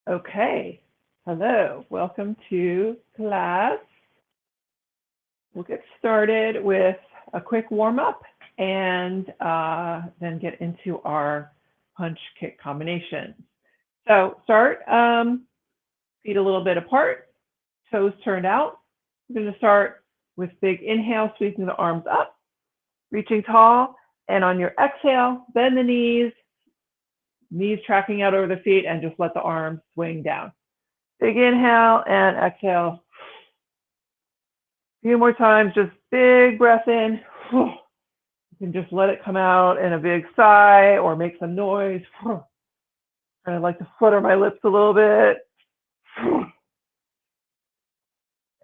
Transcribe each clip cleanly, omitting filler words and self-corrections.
Okay, hello, welcome to class. We'll get started with a quick warm up and then get into our punch kick combination. So start, feet a little bit apart, toes turned out. We're going to start with big inhale, sweeping the arms up, reaching tall, and on your exhale, bend the knees tracking out over the feet, and just let the arms swing down. Big inhale and exhale. A few more times, just big breath in. You can just let it come out in a big sigh or make some noise. I like to flutter my lips a little bit.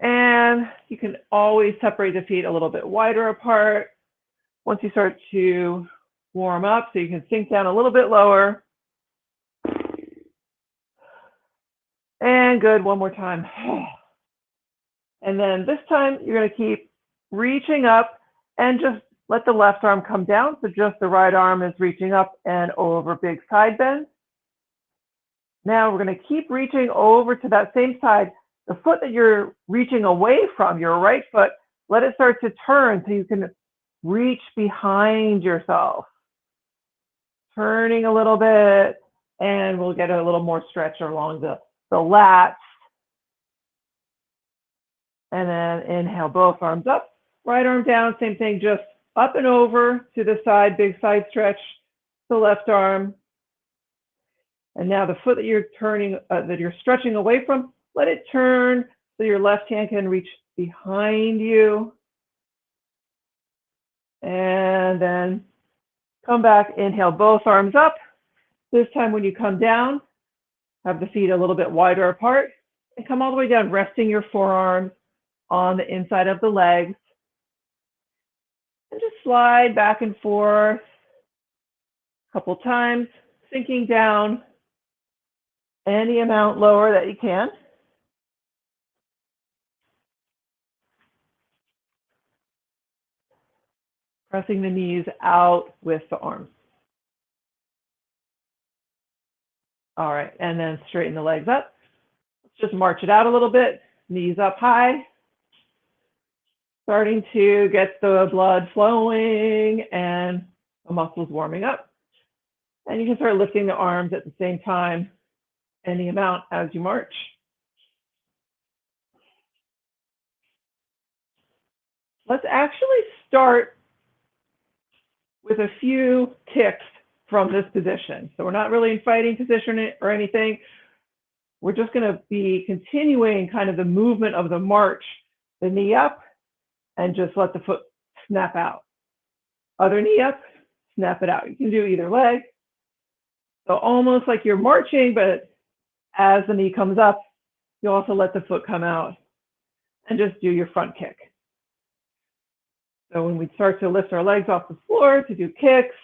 And you can always separate the feet a little bit wider apart once you start to warm up, so you can sink down a little bit lower. And good, one more time. And then this time, you're going to keep reaching up and just let the left arm come down. So just the right arm is reaching up and over, big side bend. Now we're going to keep reaching over to that same side. The foot that you're reaching away from, your right foot, let it start to turn so you can reach behind yourself. Turning a little bit, and we'll get a little more stretch along the lats. And then inhale, both arms up, right arm down, same thing, just up and over to the side, big side stretch, the left arm. And now the foot that you're turning, that you're stretching away from, let it turn so your left hand can reach behind you. And then come back, inhale, both arms up. This time when you come down, have the feet a little bit wider apart and come all the way down, resting your forearms on the inside of the legs. And just slide back and forth a couple times, sinking down any amount lower that you can. Pressing the knees out with the arms. All right, and then straighten the legs up. Let's just march it out a little bit, knees up high. Starting to get the blood flowing and the muscles warming up. And you can start lifting the arms at the same time, any amount as you march. Let's actually start with a few kicks from this position. So we're not really in fighting position or anything. We're just going to be continuing kind of the movement of the march, the knee up, and just let the foot snap out. Other knee up, snap it out. You can do either leg. So almost like you're marching, but as the knee comes up, you also let the foot come out and just do your front kick. So when we start to lift our legs off the floor to do kicks,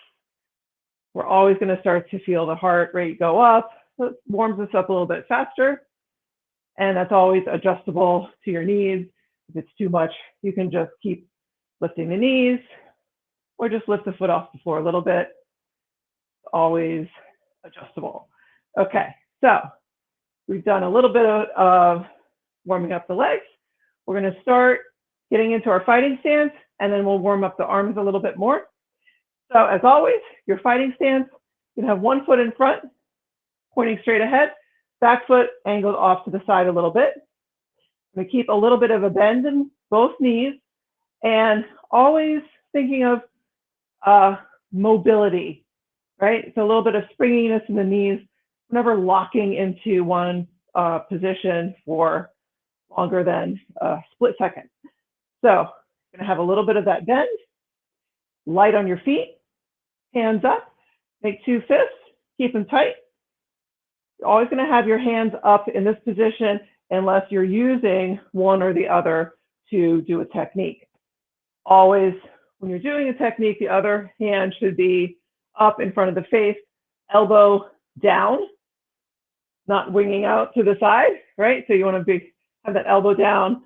we're always going to start to feel the heart rate go up. So it warms us up a little bit faster. And that's always adjustable to your needs. If it's too much, you can just keep lifting the knees or just lift the foot off the floor a little bit. Always adjustable. Okay, so we've done a little bit of warming up the legs. We're going to start getting into our fighting stance, and then we'll warm up the arms a little bit more. So as always, your fighting stance, you can have one foot in front, pointing straight ahead, back foot angled off to the side a little bit. We keep a little bit of a bend in both knees, and always thinking of mobility, right? So a little bit of springiness in the knees, never locking into one position for longer than a split second. So you're gonna have a little bit of that bend, light on your feet, hands up, make two fists, keep them tight. You're always gonna have your hands up in this position unless you're using one or the other to do a technique. Always, when you're doing a technique, the other hand should be up in front of the face, elbow down, not winging out to the side, right? So you want to have that elbow down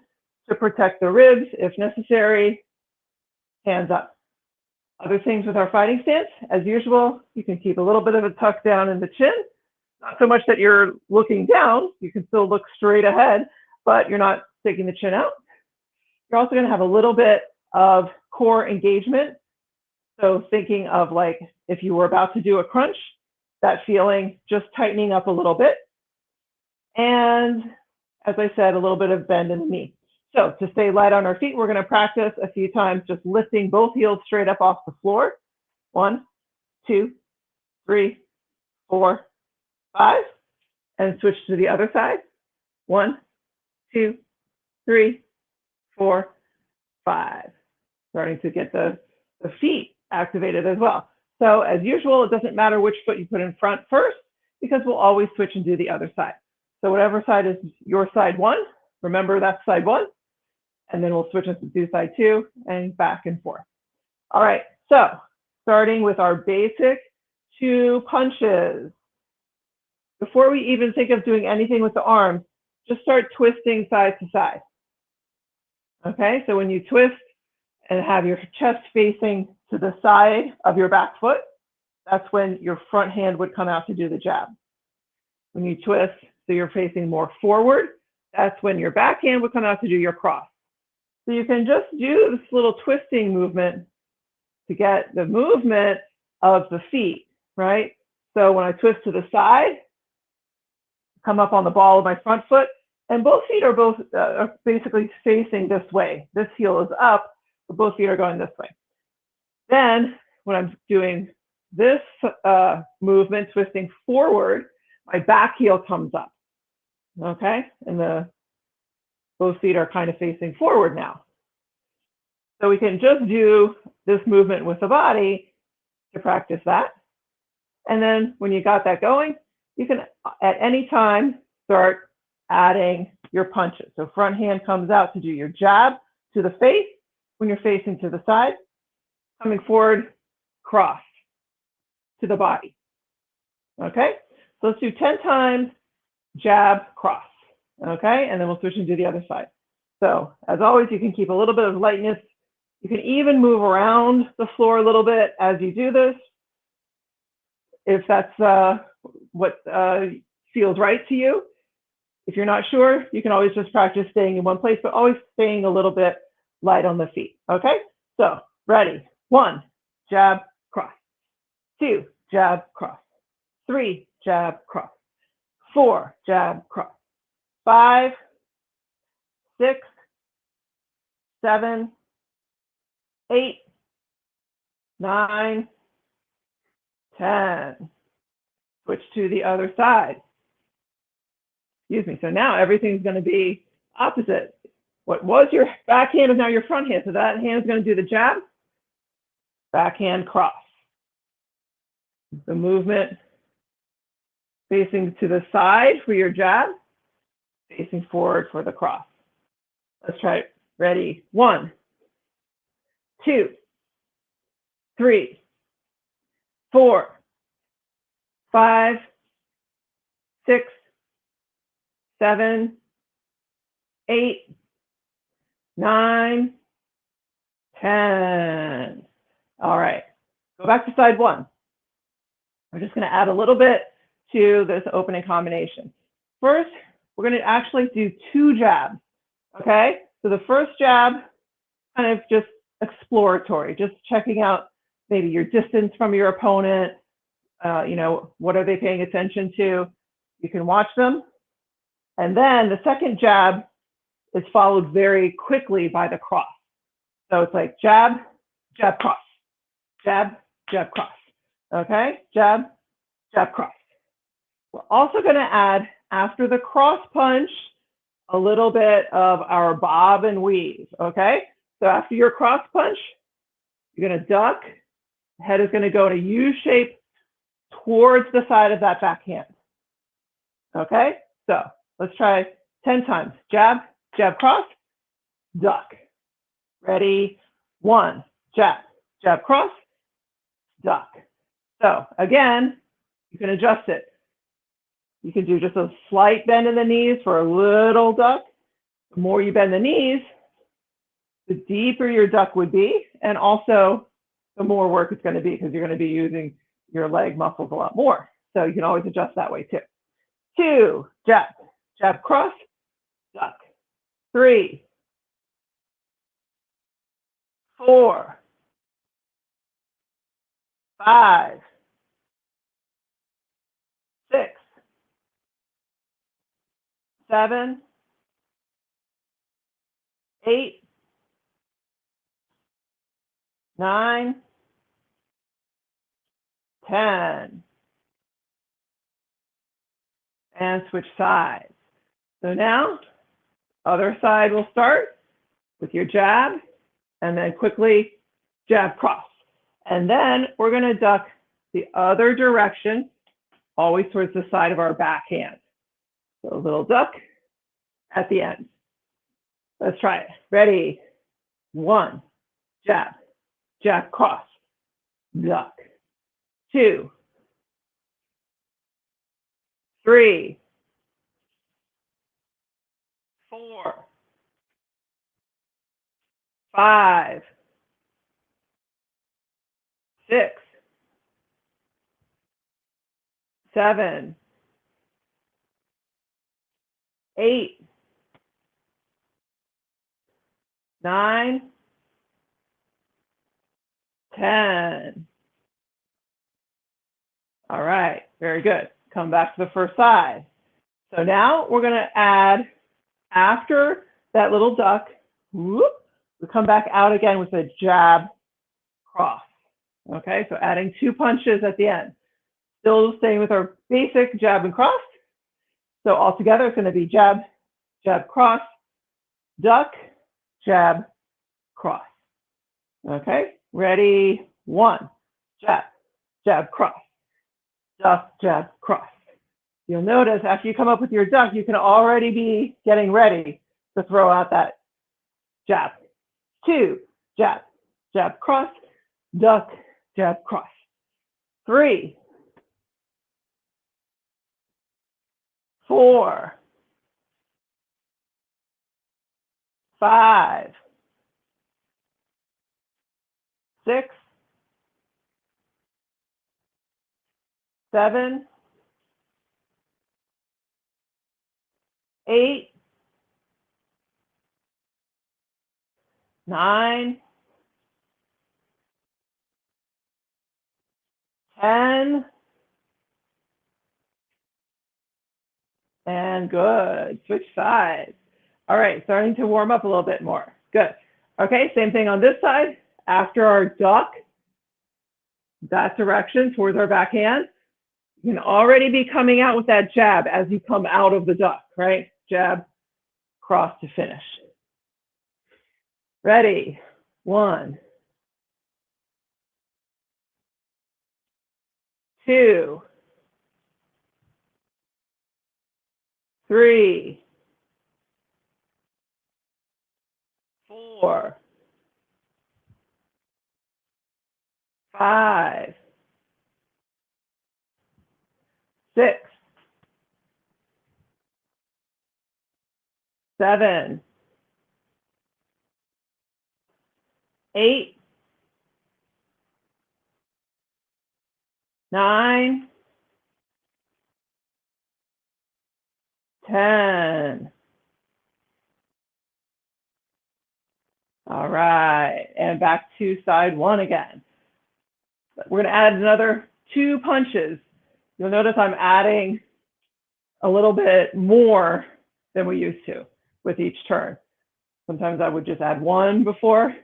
to protect the ribs if necessary, hands up. Other things with our fighting stance, as usual, you can keep a little bit of a tuck down in the chin, Not so much that you're looking down, you can still look straight ahead, but you're not sticking the chin out. You're also going to have a little bit of core engagement. So thinking of like if you were about to do a crunch, that feeling just tightening up a little bit. And as I said, a little bit of bend in the knee. So to stay light on our feet, we're going to practice a few times just lifting both heels straight up off the floor. 1, 2, 3, 4, 5. And switch to the other side. 1, 2, 3, 4, 5. Starting to get the feet activated as well. So as usual, it doesn't matter which foot you put in front first, because we'll always switch and do the other side. So whatever side is your side 1, remember that's side 1, and then we'll switch and do side 2 and back and forth. All right, so starting with our basic 2 punches. Before we even think of doing anything with the arms, just start twisting side to side. Okay, so when you twist and have your chest facing to the side of your back foot, that's when your front hand would come out to do the jab. When you twist so you're facing more forward, that's when your back hand would come out to do your cross. So you can just do this little twisting movement to get the movement of the feet, right? So when I twist to the side, come up on the ball of my front foot, and both feet are basically facing this way. This heel is up, but both feet are going this way. Then when I'm doing this movement, twisting forward, my back heel comes up, okay? And both feet are kind of facing forward now. So we can just do this movement with the body to practice that. And then when you got that going, you can at any time start adding your punches. So front hand comes out to do your jab to the face when you're facing to the side, coming forward, cross to the body. Okay, so let's do 10 times jab, cross. Okay, and then we'll switch and do the other side. So as always, you can keep a little bit of lightness. You can even move around the floor a little bit as you do this, if that's what feels right to you. If you're not sure, you can always just practice staying in one place, but always staying a little bit light on the feet. Okay, so ready. 1, jab, cross. 2, jab, cross. 3, jab, cross. 4, jab, cross. 5, 6, 7, 8, 9, 10. Switch to the other side. Excuse me. So now everything's going to be opposite. What was your backhand is now your front hand. So that hand is going to do the jab, backhand cross. The movement facing to the side for your jab, facing forward for the cross. Let's try it. Ready? 1, 2, 3, 4, 5, 6, 7, 8, 9, 10. All right, go back to side 1. We're just going to add a little bit to this opening combination. First, we're going to actually do 2 jabs, okay? So the first jab, kind of just exploratory, just checking out maybe your distance from your opponent, you know, what are they paying attention to? You can watch them. And then the second jab is followed very quickly by the cross. So it's like jab, jab, cross, jab, jab, cross. Okay, jab, jab, cross. We're also going to add, after the cross punch, a little bit of our bob and weave. Okay, so after your cross punch, you're going to duck. The head is going to go in a U shape towards the side of that backhand. Okay, so let's try 10 times. Jab, jab, cross, duck. Ready? 1, jab, jab, cross, duck. So again, you can adjust it. You can do just a slight bend in the knees for a little duck. The more you bend the knees, the deeper your duck would be, and also the more work it's going to be because you're going to be using your leg muscles a lot more. So you can always adjust that way too. 2, jab, jab cross, duck. 3, 4, 5, 6, 7, 8, 9, 10. And switch sides. So now, other side will start with your jab, and then quickly jab cross. And then we're going to duck the other direction, always towards the side of our back hand. So a little duck at the end. Let's try it. Ready? 1, jab, jab cross, duck. 2, 3, 4, 5, 6, 7, 8, 9, 10. All right, very good. Come back to the first side. So now we're going to add, after that little duck, whoop, we come back out again with a jab cross. Okay, so adding 2 punches at the end. Still staying with our basic jab and cross. So altogether it's going to be jab, jab, cross, duck, jab, cross. Okay, ready? 1, jab, jab, cross, duck, jab, cross. You'll notice after you come up with your duck, you can already be getting ready to throw out that jab. 2, jab, jab, cross, duck, jab, cross. 3, 4, 5, 6, 7, 8, 9, 10, and good. Switch sides. All right, starting to warm up a little bit more. Good. Okay, same thing on this side. After our duck, that direction towards our backhand, you can already be coming out with that jab as you come out of the duck, right? Jab, cross to finish. Ready? 1, 2, 3, 4, 5, 6, 7, 8, 9, 10. All right, and back to side 1 again. We're going to add another 2 punches. You'll notice I'm adding a little bit more than we used to with each turn. Sometimes I would just add 1 before. I'm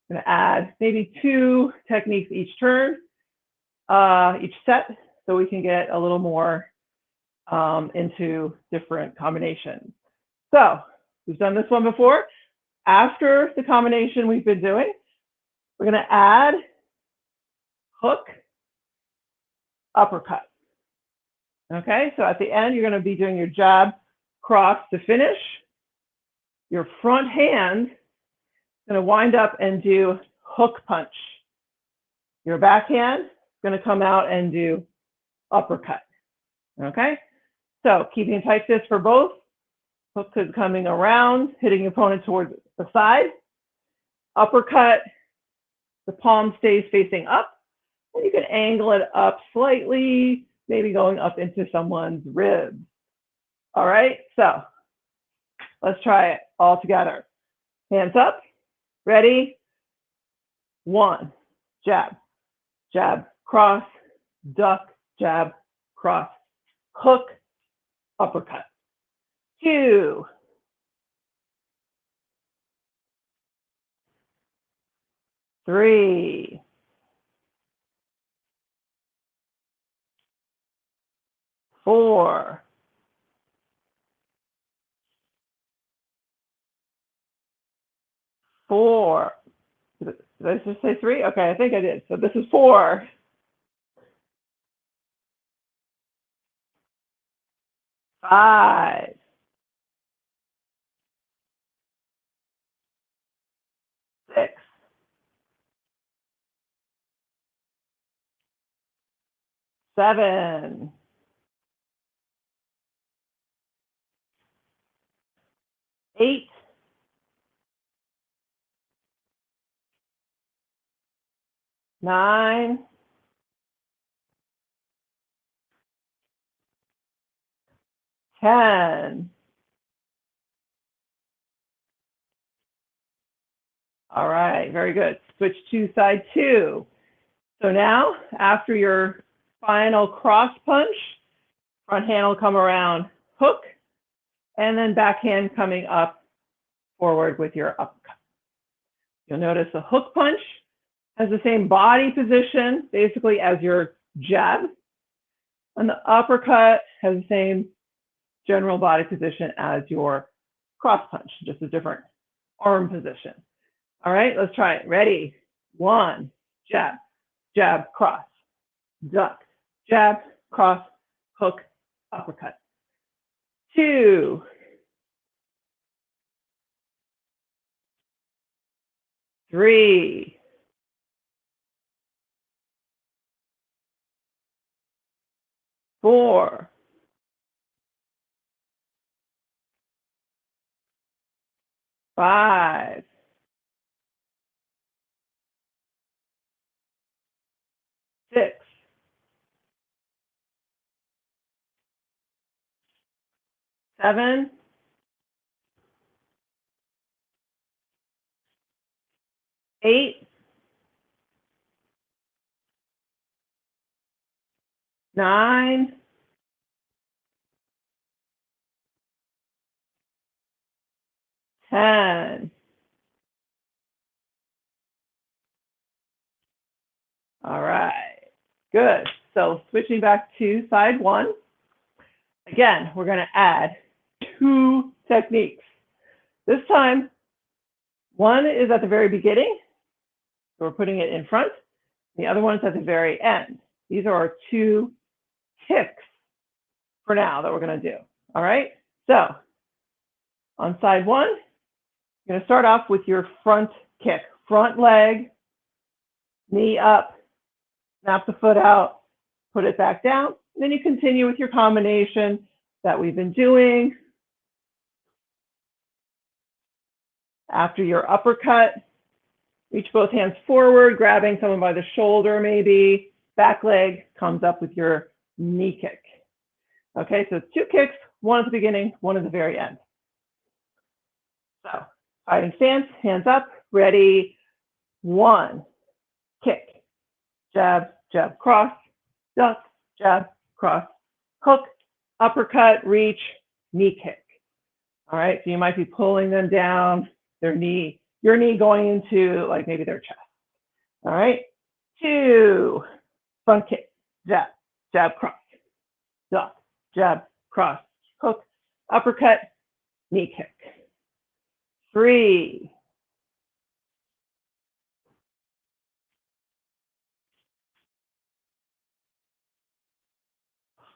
going to add maybe 2 techniques each turn, each set, so we can get a little more into different combinations. So we've done this one before. After the combination we've been doing, we're going to add hook, uppercut. Okay, so at the end, you're going to be doing your jab, cross to finish. Your front hand is going to wind up and do hook punch. Your backhand is going to come out and do uppercut. Okay, so keeping tight fist for both. Hook is coming around, hitting your opponent towards the side. Uppercut, the palm stays facing up. And you can angle it up slightly maybe going up into someone's ribs. All right, so let's try it all together. Hands up, ready? 1, jab, jab, cross, duck, jab, cross, hook, uppercut. 2, 3, 4, 4. Did I just say 3? Okay, I think I did. So this is 4. 5, 6, 7, 8, 9, 10. All right, very good. Switch to side 2. So now, after your final cross punch, front hand will come around, hook, and then backhand coming up forward with your uppercut. You'll notice the hook punch has the same body position, basically, as your jab, and the uppercut has the same general body position as your cross punch, just a different arm position. All right, let's try it. Ready? 1, jab, jab, cross, duck, jab, cross, hook, uppercut. 2, 3, 4, 5, 6, 7, 8, 9, 10. All right, good. So switching back to side 1. Again, we're going to add 2 techniques. This time, one is at the very beginning. So we're putting it in front. The other one is at the very end. These are our 2 kicks for now that we're going to do. All right. So on side 1, you're going to start off with your front kick. Front leg, knee up, snap the foot out, put it back down. And then you continue with your combination that we've been doing. After your uppercut, reach both hands forward, grabbing someone by the shoulder maybe. Back leg comes up with your knee kick. Okay, so it's 2 kicks, one at the beginning, one at the very end. So fighting stance, hands up, ready, 1, kick, jab, jab, cross, duck, jab, cross, hook, uppercut, reach, knee kick. All right, so you might be pulling them down, their knee, your knee going into like maybe their chest. All right, 2, front kick, jab, jab, cross, duck, jab, cross, hook, uppercut, knee kick. 3,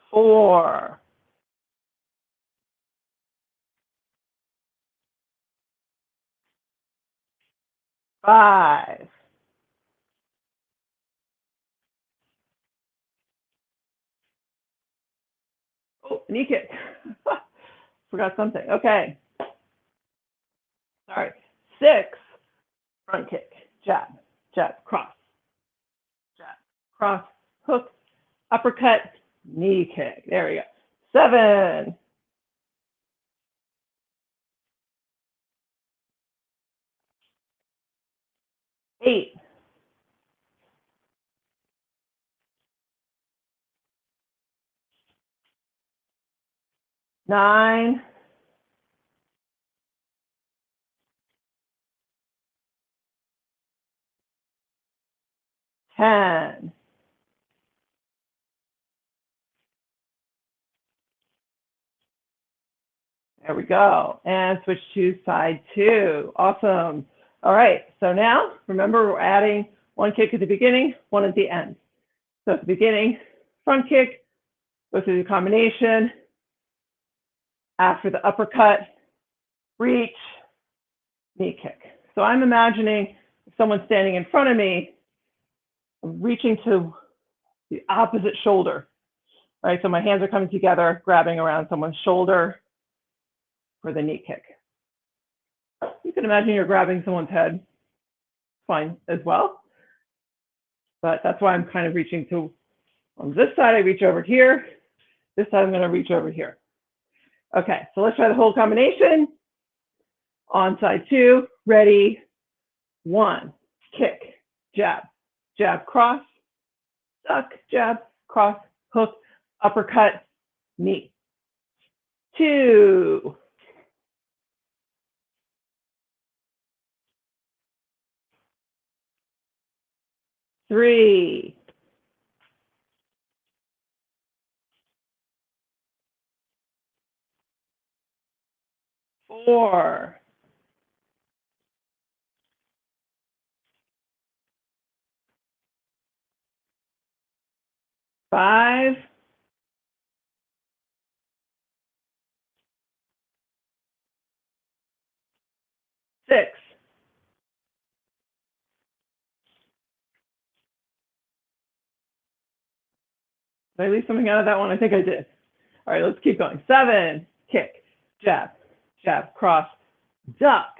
4, 5, knee kick. Forgot something. Okay. All right. 6, front kick, jab, jab, cross, hook, uppercut, knee kick. There we go. 7, 8, 9, 10. There we go. And switch to side 2. Awesome. All right. So now, remember, we're adding one kick at the beginning, one at the end. So at the beginning, front kick, go through the combination. After the uppercut, reach, knee kick. So I'm imagining if someone's standing in front of me, I'm reaching to the opposite shoulder, right? So my hands are coming together, grabbing around someone's shoulder for the knee kick. You can imagine you're grabbing someone's head, fine as well. But that's why I'm kind of reaching to, on this side, I reach over here. This side, I'm going to reach over here. Okay, so let's try the whole combination. On side 2, ready, 1, kick, jab, jab, cross, duck, jab, cross, hook, uppercut, knee. 2, 3, 4, 5, 6. Did I leave something out of that one? I think I did. All right, let's keep going. 7, kick, jab, jab, cross, duck,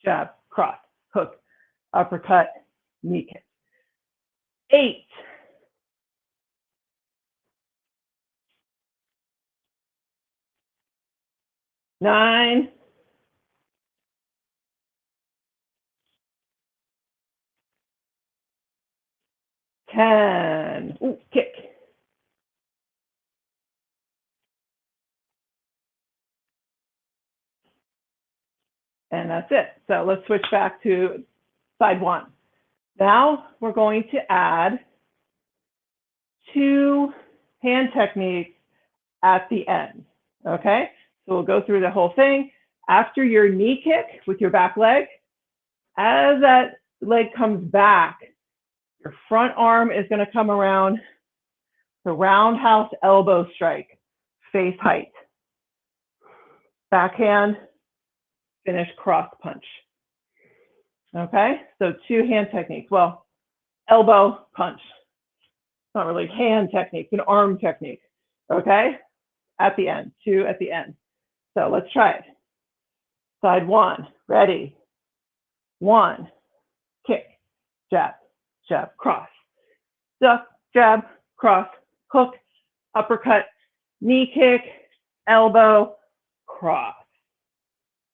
jab, cross, hook, uppercut, knee kick. 8, 9, 10. Ooh, kick. And that's it. So let's switch back to side 1. Now we're going to add 2 hand techniques at the end. Okay, so we'll go through the whole thing. After your knee kick with your back leg, as that leg comes back, your front arm is going to come around the roundhouse elbow strike, face height. Backhand, finish cross punch. Okay, so 2 hand techniques. Well, elbow punch. It's not really hand technique, it's an arm technique. Okay, at the end, 2 at the end. So let's try it. Side 1, ready. 1, kick, jab, jab, cross. Duck, jab, cross, hook, uppercut, knee kick, elbow, cross.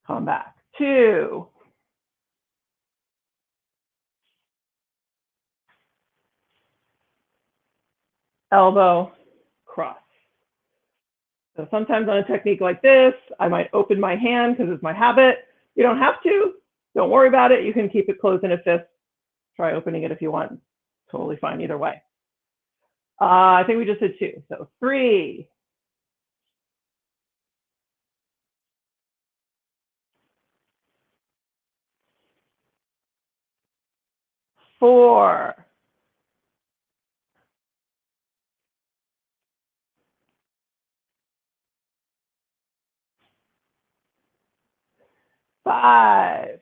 Come back. 2, elbow, cross. So sometimes on a technique like this, I might open my hand because it's my habit. You don't have to. Don't worry about it. You can keep it closed in a fist. Try opening it if you want. Totally fine either way. I think we just did 2. So 3, 4, 5,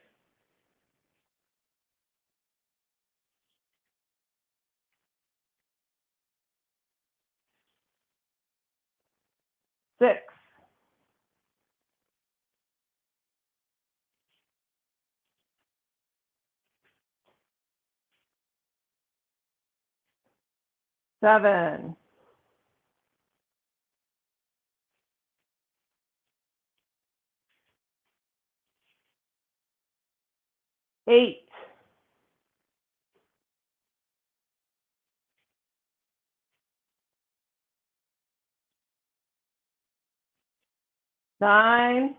6, 7, 8, 9,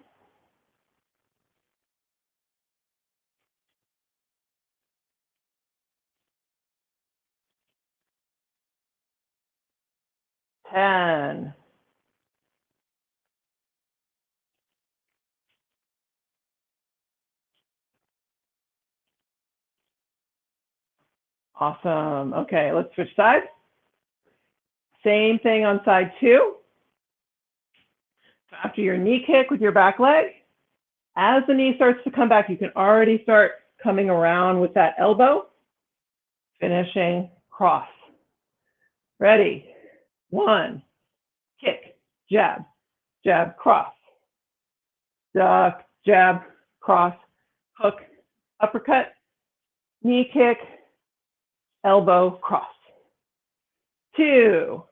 10. Awesome. Okay, let's switch sides. Same thing on side 2. After your knee kick with your back leg, as the knee starts to come back, you can already start coming around with that elbow, finishing cross. Ready? 1, kick, jab, jab, cross, duck, jab, cross, hook, uppercut, knee kick, elbow, cross. 2,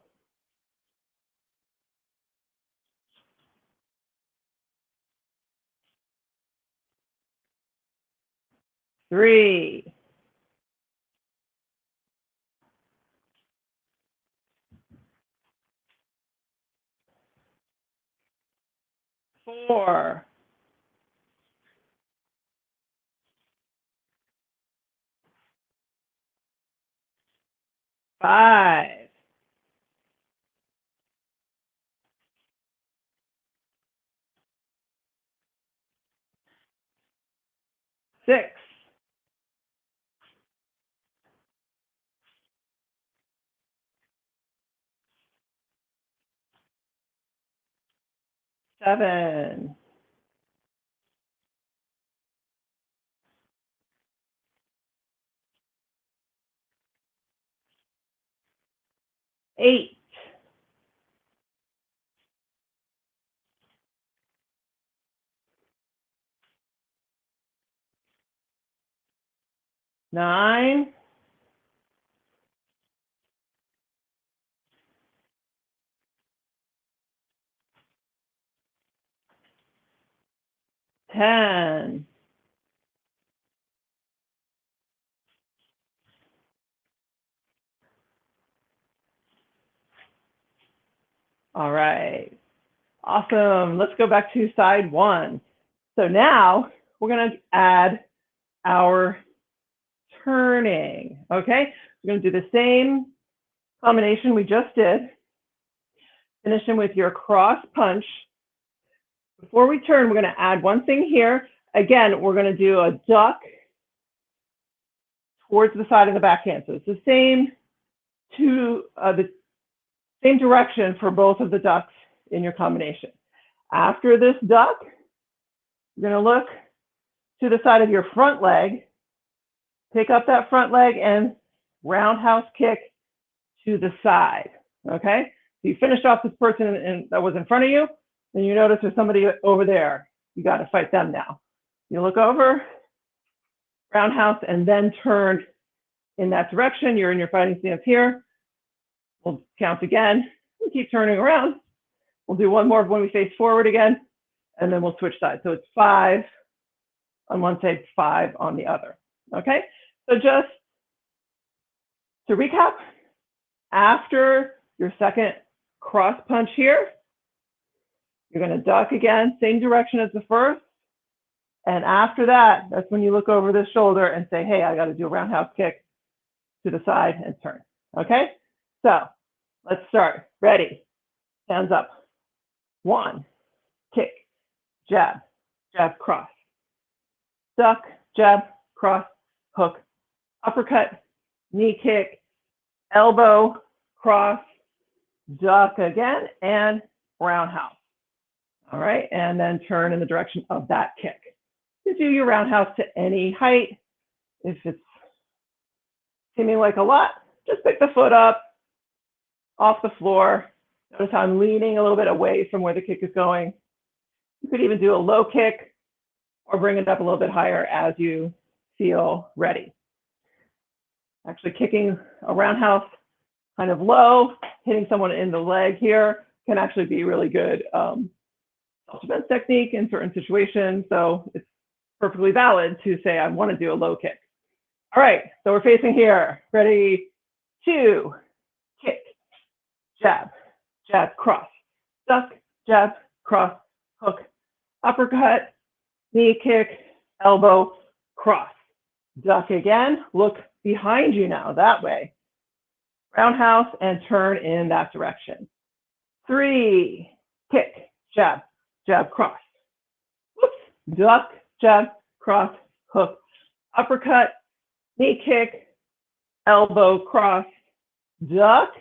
3, 4, 5, 6, 7, 8, 9, 10. All right. Awesome. Let's go back to side 1. So now we're going to add our turning. Okay. We're going to do the same combination we just did. Finishing with your cross punch. Before we turn, we're going to add one thing here. Again, we're going to do a duck towards the side of the backhand. So it's the same direction for both of the ducks in your combination. After this duck, you're going to look to the side of your front leg, pick up that front leg and roundhouse kick to the side. Okay? So you finished off this person that was in front of you, and you notice there's somebody over there. You got to fight them now. You look over, roundhouse, and then turn in that direction. You're in your fighting stance here. We'll count again. We'll keep turning around. We'll do one more when we face forward again, and then we'll switch sides. So it's 5 on one side, 5 on the other. Okay? So just to recap, after your second cross punch here, you're going to duck again, same direction as the first. And after that, that's when you look over this shoulder and say, hey, I got to do a roundhouse kick to the side and turn. Okay? So let's start. Ready? Hands up. 1, kick, jab, jab, cross. Duck, jab, cross, hook, uppercut, knee kick, elbow, cross, duck again, and roundhouse. All right, and then turn in the direction of that kick. You do your roundhouse to any height. If it's seeming like a lot, just pick the foot up off the floor. Notice how I'm leaning a little bit away from where the kick is going. You could even do a low kick or bring it up a little bit higher as you feel ready. Actually kicking a roundhouse kind of low, hitting someone in the leg here can actually be really good self-defense technique in certain situations. So it's perfectly valid to say I want to do a low kick. All right, so we're facing here. Ready, 2, kick, jab, jab, cross, duck, jab, cross, hook, uppercut, knee kick, elbow, cross, duck again, look behind you now, that way. Roundhouse and turn in that direction. 3, kick, jab, jab, cross. Whoops, duck, jab, cross, hook, uppercut, knee kick, elbow, cross, duck.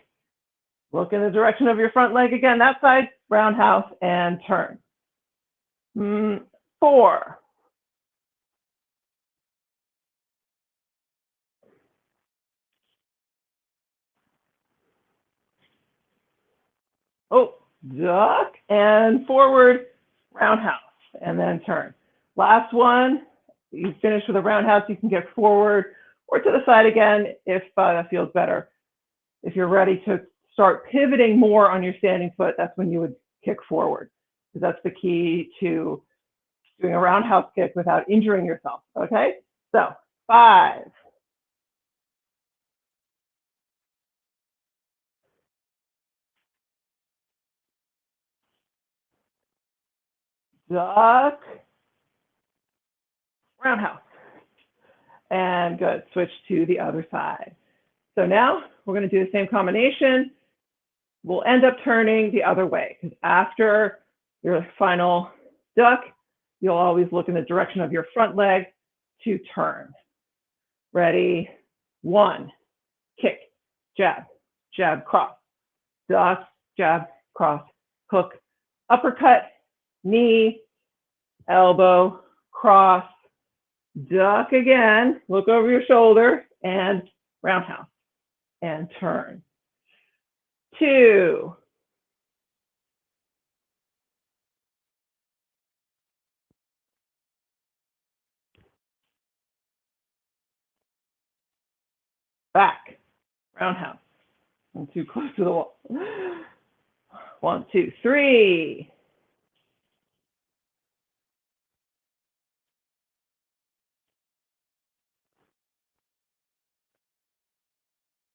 Look in the direction of your front leg again, that side, roundhouse and turn. 4, oh, duck and forward, roundhouse, and then turn. Last one, you finish with a roundhouse, you can get forward or to the side again if that feels better. If you're ready to start pivoting more on your standing foot, that's when you would kick forward, because that's the key to doing a roundhouse kick without injuring yourself, okay? So 5, duck, roundhouse. And good, switch to the other side. So now we're going to do the same combination. We'll end up turning the other way, because after your final duck, you'll always look in the direction of your front leg to turn. Ready? 1, kick, jab, jab, cross, duck, jab, cross, hook, uppercut, knee, elbow, cross, duck again, look over your shoulder, and roundhouse, and turn. 2, back, roundhouse. I'm too close to the wall. 1, 2, 3.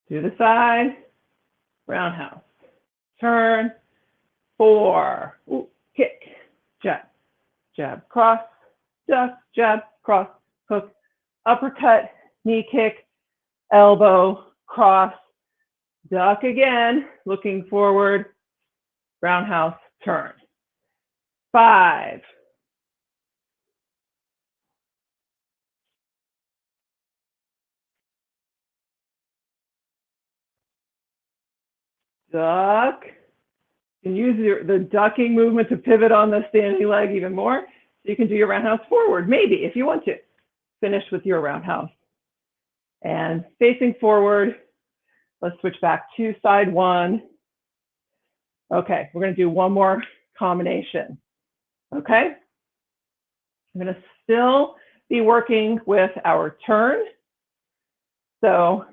To the side, roundhouse. Turn. 4. Ooh, kick, jab, jab, cross, duck, jab, cross, hook, uppercut, knee kick, elbow, cross, duck again, looking forward, roundhouse, turn. 5. Duck. You can use the ducking movement to pivot on the standing leg even more. So you can do your roundhouse forward, maybe, if you want to. Finish with your roundhouse. And facing forward, let's switch back to side 1. Okay, we're going to do one more combination. Okay? I'm going to still be working with our turn. So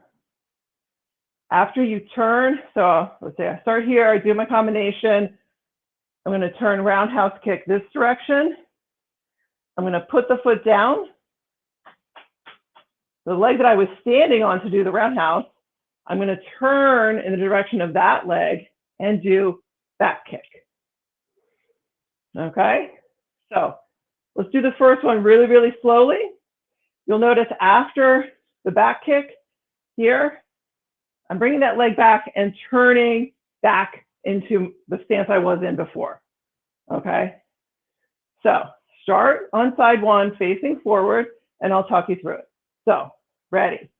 after you turn, so let's say I start here, I do my combination. I'm going to turn roundhouse kick this direction. I'm going to put the foot down. The leg that I was standing on to do the roundhouse, I'm going to turn in the direction of that leg and do back kick. Okay, so let's do the first one really, really slowly. You'll notice after the back kick here, I'm bringing that leg back and turning back into the stance I was in before. Okay, so start on side 1, facing forward, and I'll talk you through it. So, ready?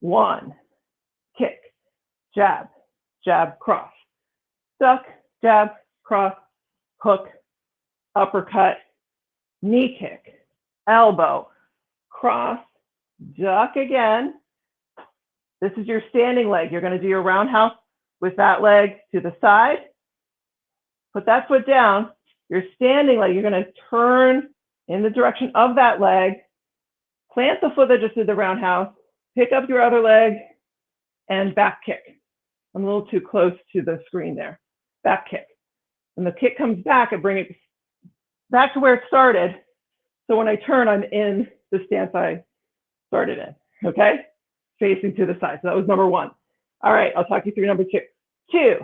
1, kick, jab, jab, cross, duck, jab, cross, hook, uppercut, knee kick, elbow, cross, duck again. This is your standing leg. You're going to do your roundhouse with that leg to the side. Put that foot down. Your standing leg, you're going to turn in the direction of that leg. Plant the foot that just did the roundhouse. Pick up your other leg and back kick. I'm a little too close to the screen there. Back kick. When the kick comes back, I bring it back to where it started. So when I turn, I'm in the stance I started in, okay? Facing to the side. So that was number one. All right, I'll talk you through number two. Two,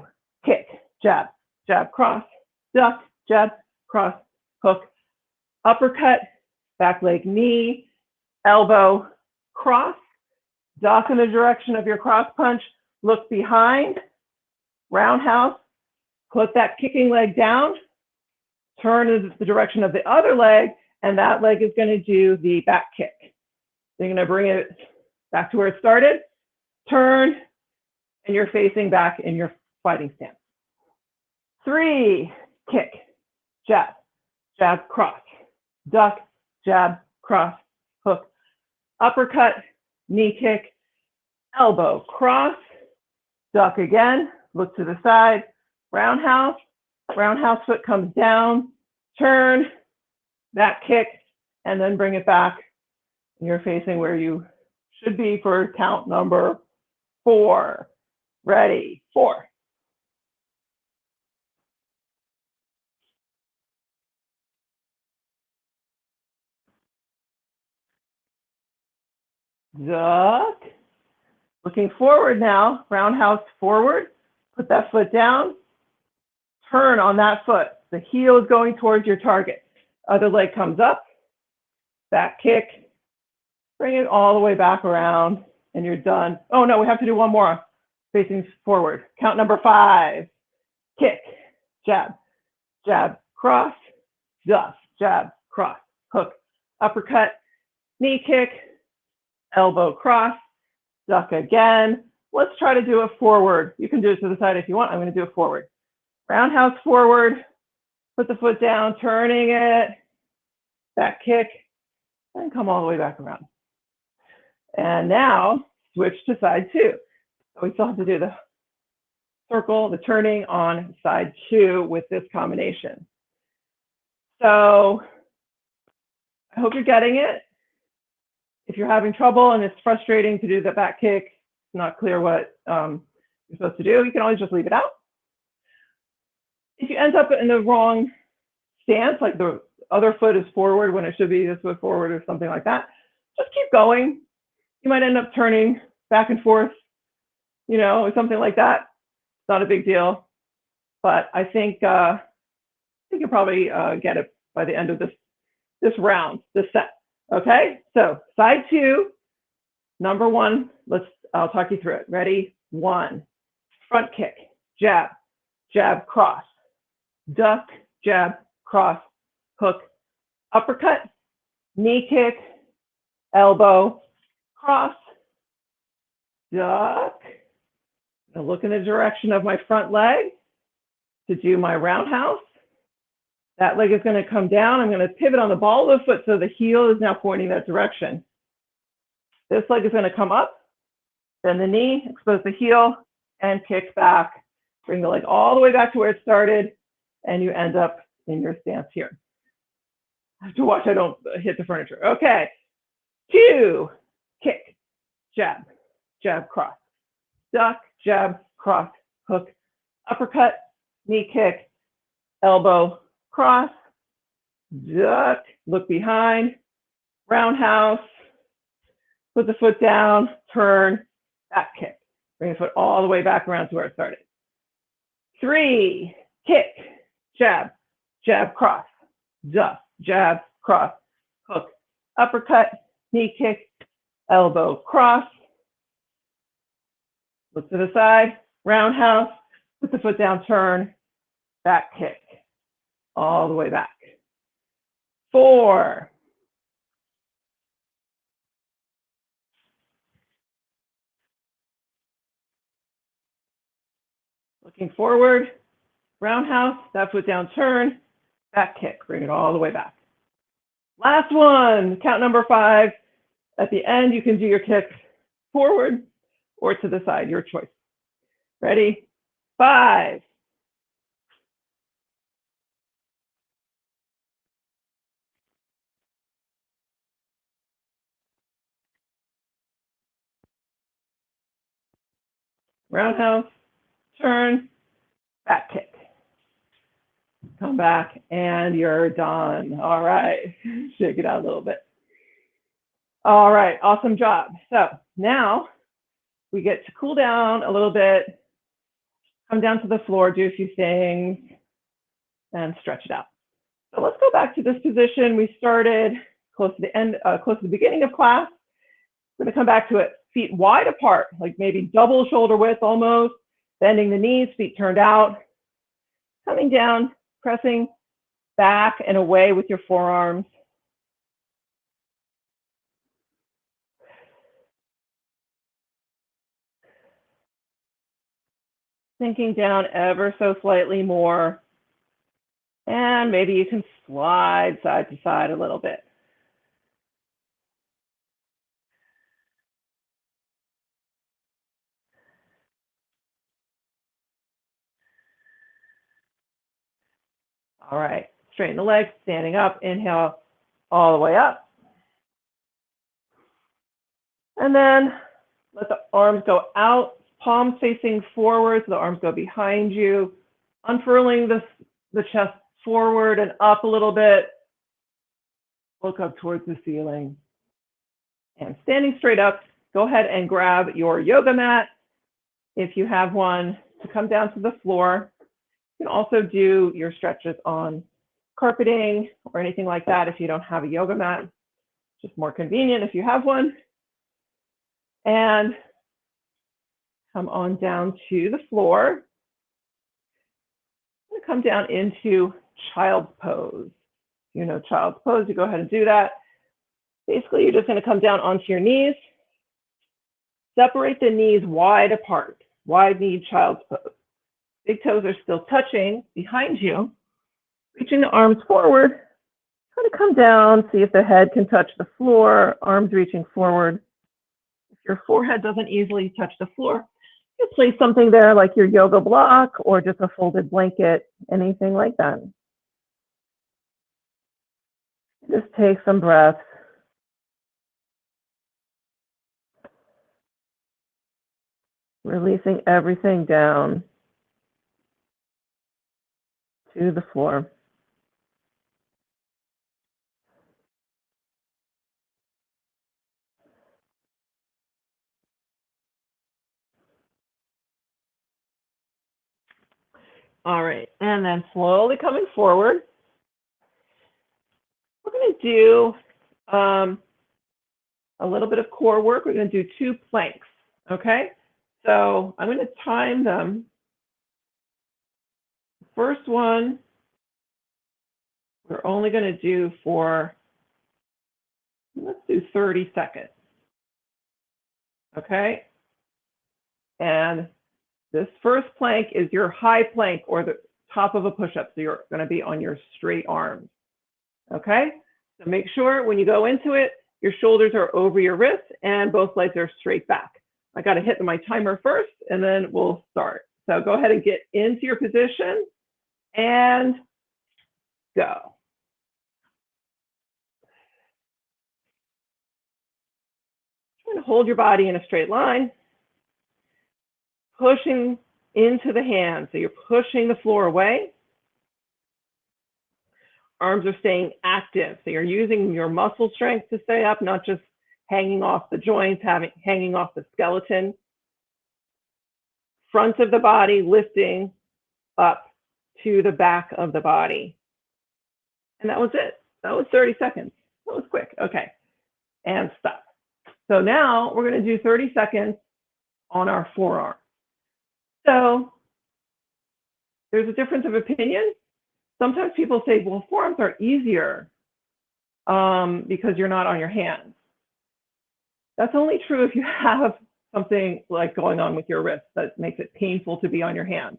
kick, jab, jab, cross, duck, jab, cross, hook, uppercut, back leg, knee, elbow, cross, duck in the direction of your cross punch, look behind, roundhouse, put that kicking leg down, turn in the direction of the other leg, and that leg is going to do the back kick. So you're going to bring it back to where it started, turn, and you're facing back in your fighting stance. Three, kick, jab, jab, cross, duck, jab, cross, hook, uppercut, knee kick, elbow, cross, duck again, look to the side, roundhouse, roundhouse foot comes down, turn, that kick, and then bring it back. You're facing where you should be for count number 4. Ready, 4. Duck. Looking forward now, roundhouse forward, put that foot down, turn on that foot. The heel is going towards your target. Other leg comes up, back kick, bring it all the way back around, and you're done. Oh no, we have to do one more, facing forward. Count number 5, kick, jab, jab, cross, duck, jab, cross, hook, uppercut, knee kick, elbow cross, duck again. Let's try to do it forward. You can do it to the side if you want. I'm going to do it forward. Roundhouse forward, put the foot down, turning it, back kick, and come all the way back around. And now switch to side 2. So we still have to do the circle, the turning on side 2 with this combination. So I hope you're getting it. If you're having trouble and it's frustrating to do the back kick, it's not clear what you're supposed to do, you can always just leave it out. If you end up in the wrong stance, like the other foot is forward when it should be this foot forward or something like that, just keep going. You might end up turning back and forth, you know, or something like that. It's not a big deal, but I think you'll probably get it by the end of this round, this set. Okay, so side 2, number 1. I'll talk you through it. Ready? 1, front kick, jab, jab, cross, duck, jab, cross, hook, uppercut, knee kick, elbow, cross, duck. Now look in the direction of my front leg to do my roundhouse. That leg is going to come down. I'm going to pivot on the ball of the foot so the heel is now pointing that direction. This leg is going to come up, bend the knee, expose the heel, and kick back. Bring the leg all the way back to where it started, and you end up in your stance here. I have to watch I don't hit the furniture. Okay, 2, kick, jab, jab, cross, duck, jab, cross, hook, uppercut, knee kick, elbow, cross, duck, look behind, roundhouse, put the foot down, turn, back kick. Bring the foot all the way back around to where it started. 3, kick, jab, jab, cross, duck, jab, cross, hook, uppercut, knee kick, elbow, cross, look to the side, roundhouse, put the foot down, turn, back kick, all the way back. 4, looking forward, roundhouse, that foot down, turn, back kick, bring it all the way back. Last one, count number 5. At the end, you can do your kick forward or to the side, your choice. Ready? 5. Roundhouse, turn, back kick. Come back and you're done. All right, shake it out a little bit. All right, awesome job. So now we get to cool down a little bit, come down to the floor, do a few things, and stretch it out. So let's go back to this position we started close to the end, close to the beginning of class. We're going to come back to it, feet wide apart, like maybe double shoulder width almost, bending the knees, feet turned out, coming down, pressing back and away with your forearms. Sinking down ever so slightly more. And maybe you can slide side to side a little bit. All right, straighten the legs, standing up, inhale all the way up. And then let the arms go out, palms facing forward, so the arms go behind you, unfurling the chest forward and up a little bit. Look up towards the ceiling. And standing straight up, go ahead and grab your yoga mat, if you have one, to come down to the floor. You can also do your stretches on carpeting or anything like that if you don't have a yoga mat. Just more convenient if you have one. And come on down to the floor. I'm going to come down into child's pose. You know child's pose, you go ahead and do that. Basically, you're just going to come down onto your knees. Separate the knees wide apart, wide knee child's pose. Big toes are still touching behind you. Reaching the arms forward. Try to come down, see if the head can touch the floor, arms reaching forward. If your forehead doesn't easily touch the floor, you place something there like your yoga block or just a folded blanket, anything like that. Just take some breaths. Releasing everything down to the floor. All right, and then slowly coming forward, we're going to do a little bit of core work. We're going to do 2 planks, okay? So I'm going to time them. First one, we're only going to do for, let's do 30 seconds, okay? And this first plank is your high plank or the top of a push-up. So you're going to be on your straight arms, okay? So make sure when you go into it, your shoulders are over your wrists and both legs are straight back. I got to hit my timer first and then we'll start. So go ahead and get into your position and go. Try to hold your body in a straight line, pushing into the hands. So you're pushing the floor away. Arms are staying active. So you're using your muscle strength to stay up, not just hanging off the joints, hanging off the skeleton. Front of the body lifting up to the back of the body. And that was it. That was 30 seconds. That was quick. Okay. And stop. So now we're going to do 30 seconds on our forearm. So there's a difference of opinion. Sometimes people say, well, forearms are easier because you're not on your hands. That's only true if you have something like going on with your wrist that makes it painful to be on your hands.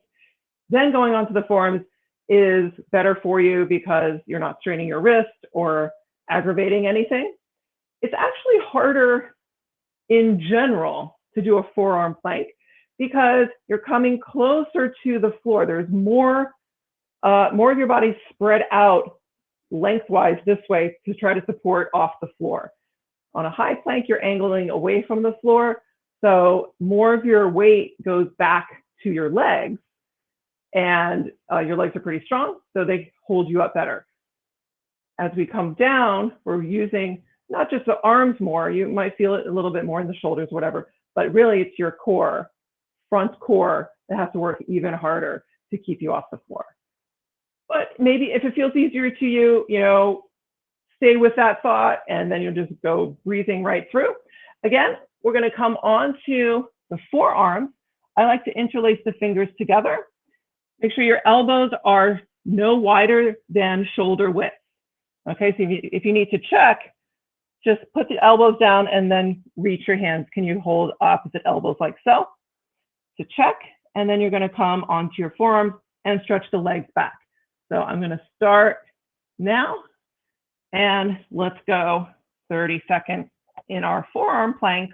Then going on to the forearms is better for you because you're not straining your wrist or aggravating anything. It's actually harder in general to do a forearm plank because you're coming closer to the floor. There's more of your body spread out lengthwise this way to try to support off the floor. On a high plank, you're angling away from the floor, so more of your weight goes back to your legs, and your legs are pretty strong, so they hold you up better. As we come down, we're using not just the arms more, you might feel it a little bit more in the shoulders, whatever, but really it's your core, front core, that has to work even harder to keep you off the floor. But maybe if it feels easier to you, stay with that thought, and then you'll just go breathing right through. Again, we're going to come on to the forearms. I like to interlace the fingers together. Make sure your elbows are no wider than shoulder width. Okay, so if you need to check, just put the elbows down and then reach your hands. Can you hold opposite elbows like so? To check, and then you're going to come onto your forearms and stretch the legs back. So I'm going to start now, and let's go 30 seconds in our forearm plank.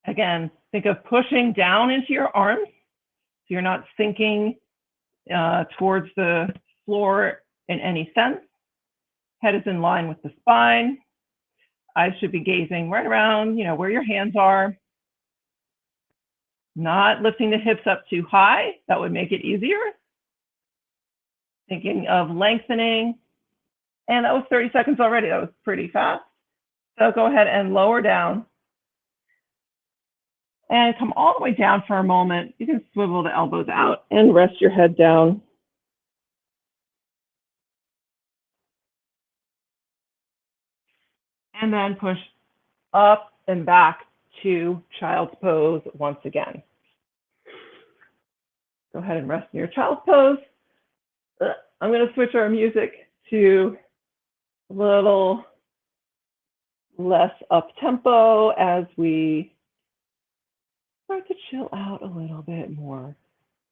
Again, think of pushing down into your arms, so you're not sinking towards the floor in any sense. Head is in line with the spine. Eyes should be gazing right around, where your hands are. Not lifting the hips up too high. That would make it easier. Thinking of lengthening. And that was 30 seconds already. That was pretty fast. So go ahead and lower down. And come all the way down for a moment. You can swivel the elbows out and rest your head down. And then push up and back to child's pose once again. Go ahead and rest in your child's pose. I'm going to switch our music to a little less up tempo as we start to chill out a little bit more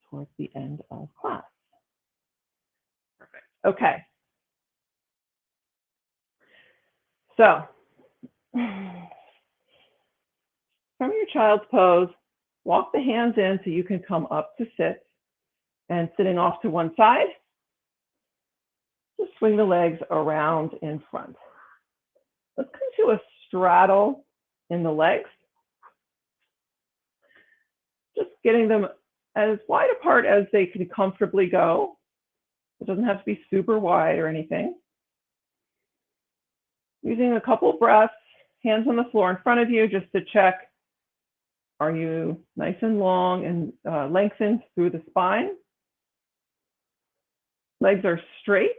towards the end of class. Perfect. Okay. So from your child's pose, walk the hands in so you can come up to sit, and sitting off to one side, just swing the legs around in front. Let's come to a straddle in the legs. Just getting them as wide apart as they can comfortably go. It doesn't have to be super wide or anything. Using a couple of breaths, hands on the floor in front of you, just to check, are you nice and long and lengthened through the spine? Legs are straight,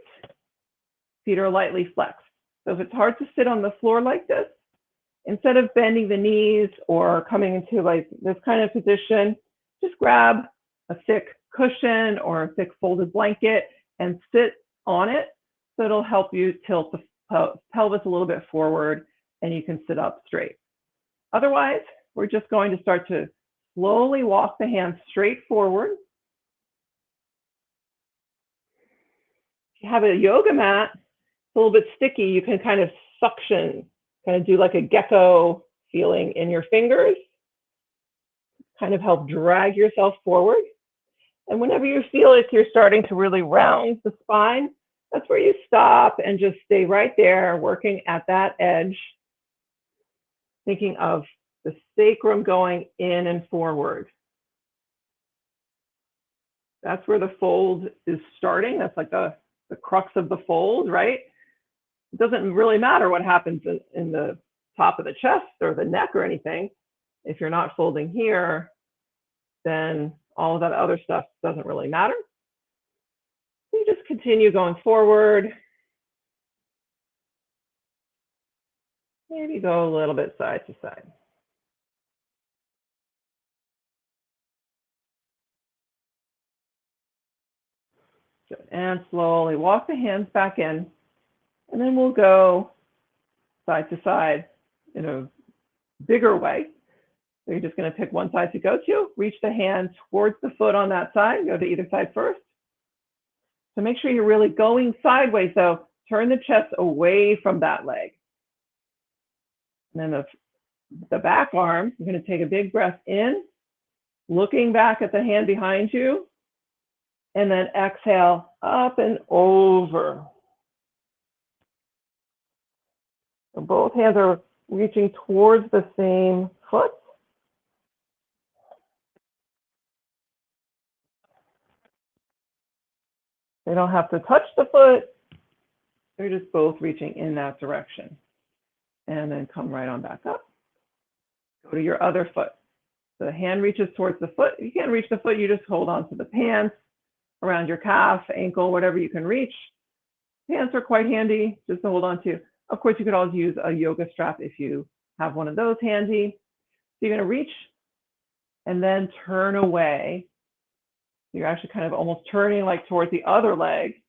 feet are lightly flexed. So if it's hard to sit on the floor like this, instead of bending the knees or coming into like this kind of position, just grab a thick cushion or a thick folded blanket and sit on it. So it'll help you tilt the pelvis a little bit forward, and you can sit up straight. Otherwise, we're just going to start to slowly walk the hands straight forward. If you have a yoga mat, it's a little bit sticky, you can kind of suction, kind of do like a gecko feeling in your fingers, kind of help drag yourself forward. And whenever you feel like you're starting to really round the spine, that's where you stop and just stay right there, working at that edge, thinking of the sacrum going in and forward. That's where the fold is starting. That's like the crux of the fold, right? It doesn't really matter what happens in the top of the chest or the neck or anything. If you're not folding here, then all of that other stuff doesn't really matter. You just continue going forward. Maybe go a little bit side to side. Good. And slowly walk the hands back in, and then we'll go side to side in a bigger way. So you're just going to pick one side to go to, reach the hand towards the foot on that side, go to either side first. So make sure you're really going sideways, though. Turn the chest away from that leg. And then the back arm, you're going to take a big breath in, looking back at the hand behind you, and then exhale up and over. So both hands are reaching towards the same foot. They don't have to touch the foot. They're just both reaching in that direction. And then come right on back up. Go to your other foot. The hand reaches towards the foot. If you can't reach the foot, you just hold on to the pants around your calf, ankle, whatever you can reach. Pants are quite handy just to hold on to. Of course, you could always use a yoga strap if you have one of those handy. So you're going to reach and then turn away. You're actually kind of almost turning like towards the other leg.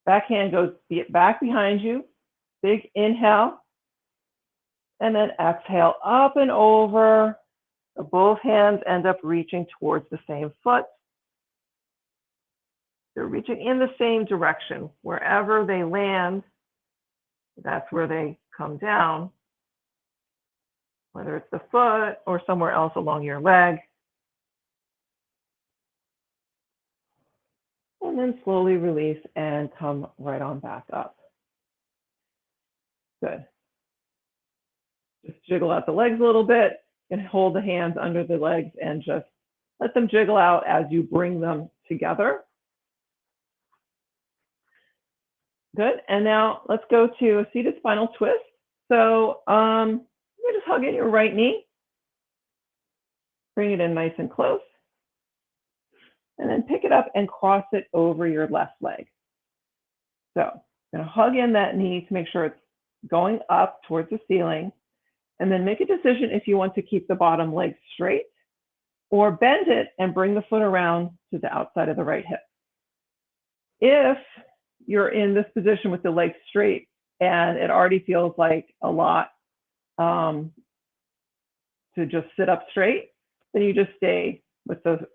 Back hand goes back behind you. Big inhale. And then exhale up and over. Both hands end up reaching towards the same foot. They're reaching in the same direction. Wherever they land, that's where they come down. Whether it's the foot or somewhere else along your leg. And then slowly release and come right on back up. Good. Just jiggle out the legs a little bit and hold the hands under the legs and just let them jiggle out as you bring them together. Good. And now let's go to a seated spinal twist. So you just hug in your right knee. Bring it in nice and close. And then pick it up and cross it over your left leg. So I'm going to hug in that knee to make sure it's going up towards the ceiling. And then make a decision if you want to keep the bottom leg straight or bend it and bring the foot around to the outside of the right hip. If you're in this position with the leg straight and it already feels like a lot to just sit up straight, then you just stay with the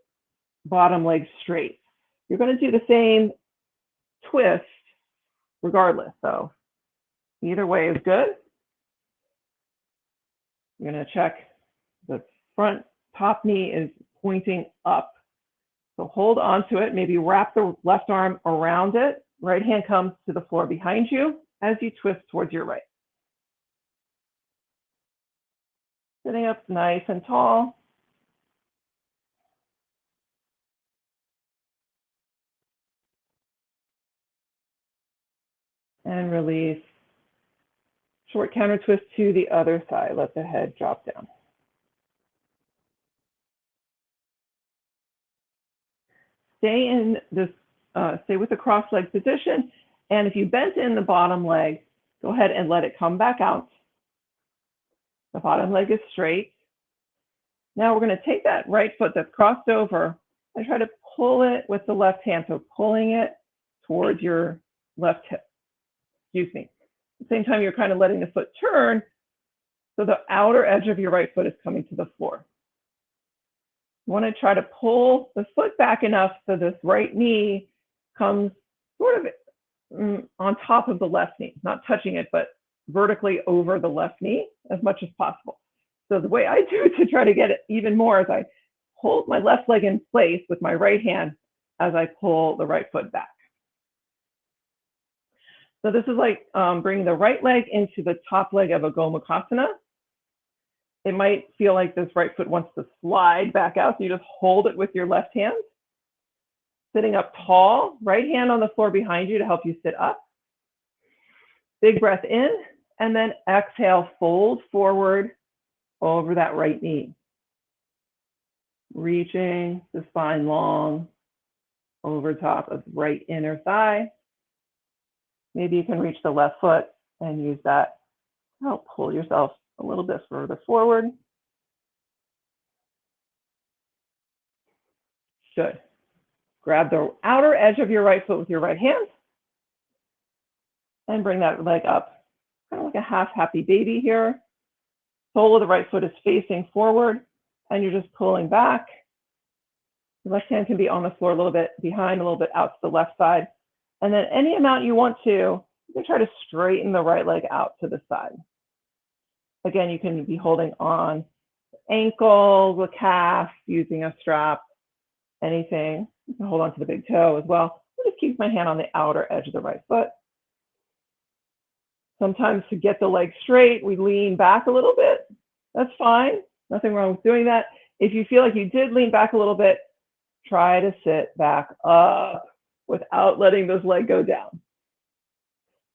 bottom leg straight. You're going to do the same twist regardless. So either way is good. You're going to check the front top knee is pointing up. So hold on to it. Maybe wrap the left arm around it. Right hand comes to the floor behind you as you twist towards your right. Sitting up nice and tall. And release. Short counter twist to the other side. Let the head drop down. Stay in this, stay with the cross leg position. And if you bent in the bottom leg, go ahead and let it come back out. The bottom leg is straight. Now we're going to take that right foot that's crossed over and try to pull it with the left hand. So pulling it towards your left hip. Excuse me. At the same time, you're kind of letting the foot turn, so the outer edge of your right foot is coming to the floor. You want to try to pull the foot back enough so this right knee comes sort of on top of the left knee, not touching it, but vertically over the left knee as much as possible. So the way I do to try to get it even more is I hold my left leg in place with my right hand as I pull the right foot back. So this is like bringing the right leg into the top leg of a Gomukhasana. It might feel like this right foot wants to slide back out, so you just hold it with your left hand. Sitting up tall, right hand on the floor behind you to help you sit up. Big breath in, and then exhale, fold forward over that right knee. Reaching the spine long over top of right inner thigh. Maybe you can reach the left foot and use that to help pull yourself a little bit further forward. Good. Grab the outer edge of your right foot with your right hand and bring that leg up, kind of like a half happy baby here. Sole of the right foot is facing forward and you're just pulling back. The left hand can be on the floor a little bit behind, a little bit out to the left side. And then any amount you want to, you can try to straighten the right leg out to the side. Again, you can be holding on the ankle, the calf, using a strap, anything. You can hold on to the big toe as well. I just keep my hand on the outer edge of the right foot. Sometimes to get the leg straight, we lean back a little bit. That's fine. Nothing wrong with doing that. If you feel like you did lean back a little bit, try to sit back up without letting this leg go down,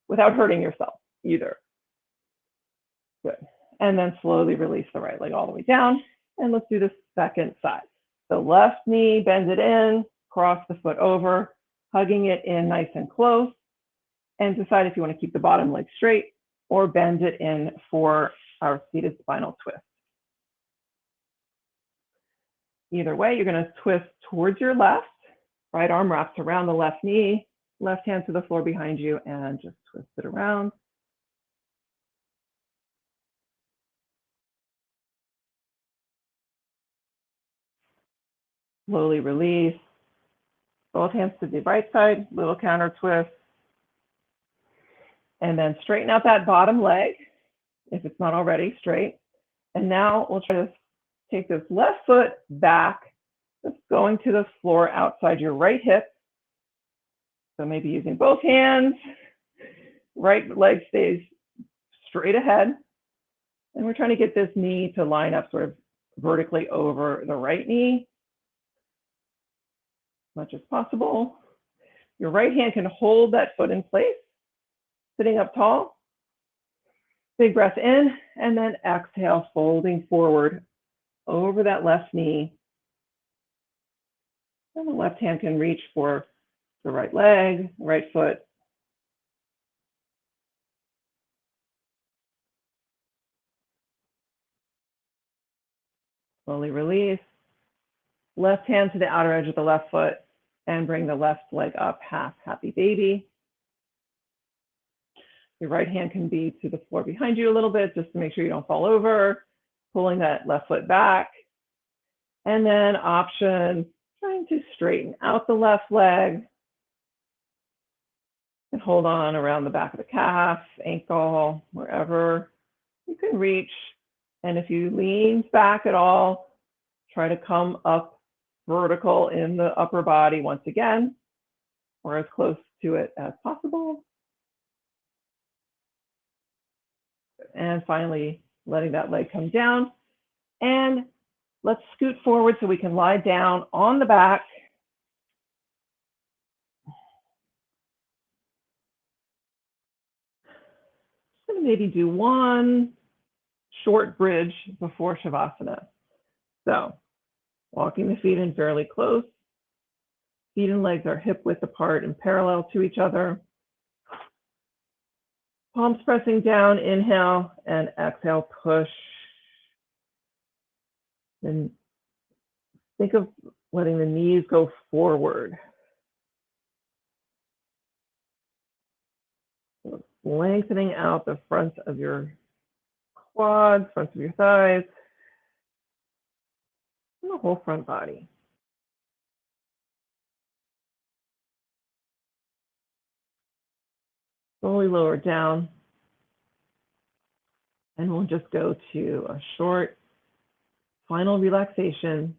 without hurting yourself either. Good. And then slowly release the right leg all the way down. And let's do the second side. The left knee, bend it in, cross the foot over, hugging it in nice and close, and decide if you want to keep the bottom leg straight or bend it in for our seated spinal twist. Either way, you're going to twist towards your left, right arm wraps around the left knee, left hand to the floor behind you, and just twist it around. Slowly release. Both hands to the right side, little counter twist. And then straighten out that bottom leg, if it's not already straight. And now we'll try to take this left foot back, just going to the floor outside your right hip. So maybe using both hands, right leg stays straight ahead. And we're trying to get this knee to line up sort of vertically over the right knee as much as possible. Your right hand can hold that foot in place, sitting up tall. Big breath in, and then exhale, folding forward over that left knee. And the left hand can reach for the right leg, right foot. Slowly release. Left hand to the outer edge of the left foot and bring the left leg up, half happy baby. Your right hand can be to the floor behind you a little bit just to make sure you don't fall over, pulling that left foot back. And then option, trying to straighten out the left leg and hold on around the back of the calf, ankle, wherever you can reach. And if you lean back at all, try to come up vertical in the upper body once again, or as close to it as possible. And finally, letting that leg come down. And let's scoot forward so we can lie down on the back. Just going to maybe do one short bridge before Shavasana. So walking the feet in fairly close. Feet and legs are hip width apart and parallel to each other. Palms pressing down, inhale, and exhale, push. And think of letting the knees go forward. So lengthening out the front of your quads, front of your thighs, and the whole front body. Slowly lower down. And we'll just go to a short final relaxation,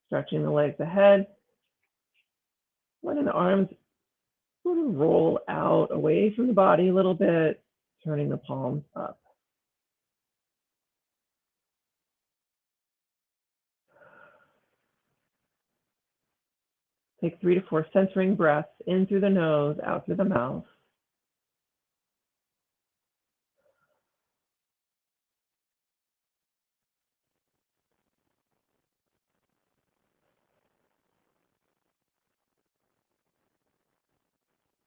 stretching the legs ahead, letting the arms sort of roll out away from the body a little bit, turning the palms up. Take 3 to 4 centering breaths in through the nose, out through the mouth.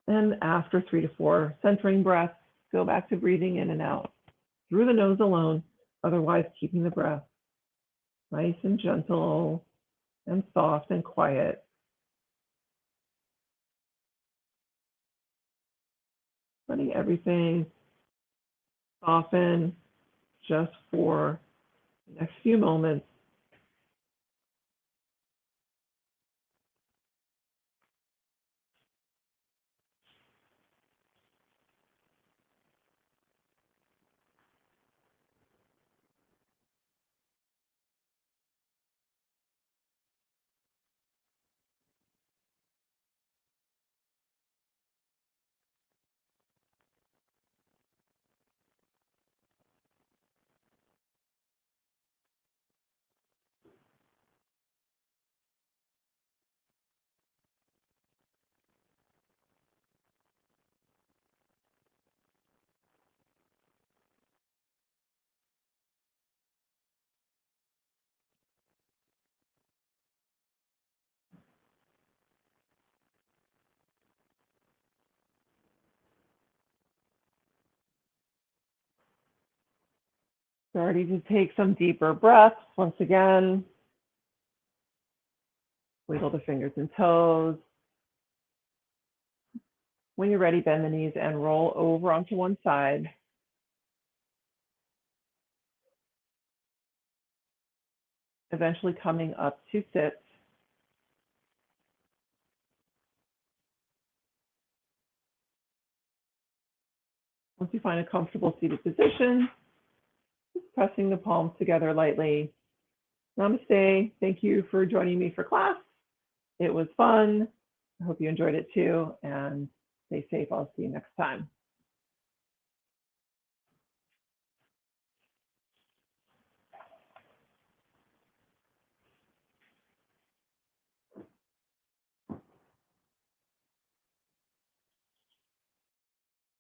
And after 3 to 4 centering breaths, go back to breathing in and out through the nose alone, otherwise keeping the breath nice and gentle and soft and quiet. Letting everything soften just for the next few moments. Starting to take some deeper breaths. Once again, wiggle the fingers and toes. When you're ready, bend the knees and roll over onto one side. Eventually coming up to sit. Once you find a comfortable seated position, just pressing the palms together lightly. Namaste. Thank you for joining me for class. It was fun. I hope you enjoyed it too, and stay safe. I'll see you next time.